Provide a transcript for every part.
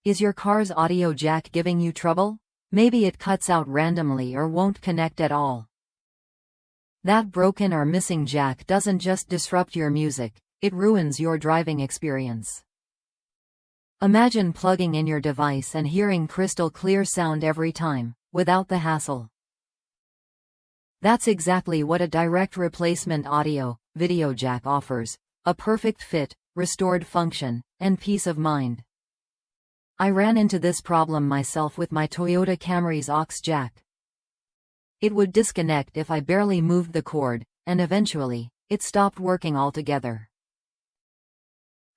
Is your car's audio jack giving you trouble? Maybe it cuts out randomly or won't connect at all. That broken or missing jack doesn't just disrupt your music, it ruins your driving experience. Imagine plugging in your device and hearing crystal clear sound every time, without the hassle. That's exactly what a direct replacement audio-video jack offers: a perfect fit, restored function, and peace of mind. I ran into this problem myself with my Toyota Camry's aux jack. It would disconnect if I barely moved the cord, and eventually, it stopped working altogether.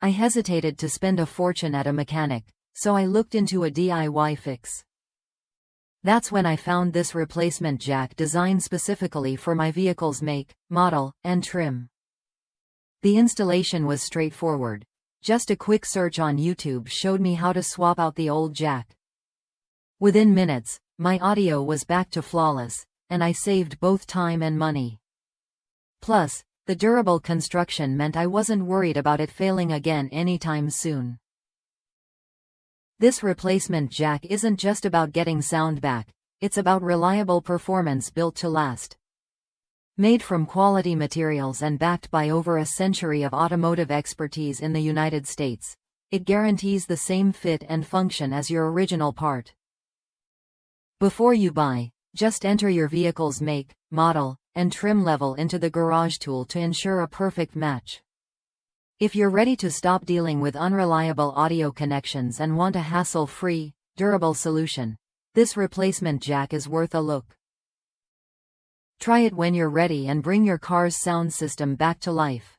I hesitated to spend a fortune at a mechanic, so I looked into a DIY fix. That's when I found this replacement jack designed specifically for my vehicle's make, model, and trim. The installation was straightforward. Just a quick search on YouTube showed me how to swap out the old jack. Within minutes, my audio was back to flawless, and I saved both time and money. Plus, the durable construction meant I wasn't worried about it failing again anytime soon. This replacement jack isn't just about getting sound back, it's about reliable performance built to last. Made from quality materials and backed by over a century of automotive expertise in the United States, it guarantees the same fit and function as your original part. Before you buy, just enter your vehicle's make, model, and trim level into the garage tool to ensure a perfect match. If you're ready to stop dealing with unreliable audio connections and want a hassle-free, durable solution, this replacement jack is worth a look. Try it when you're ready and bring your car's sound system back to life.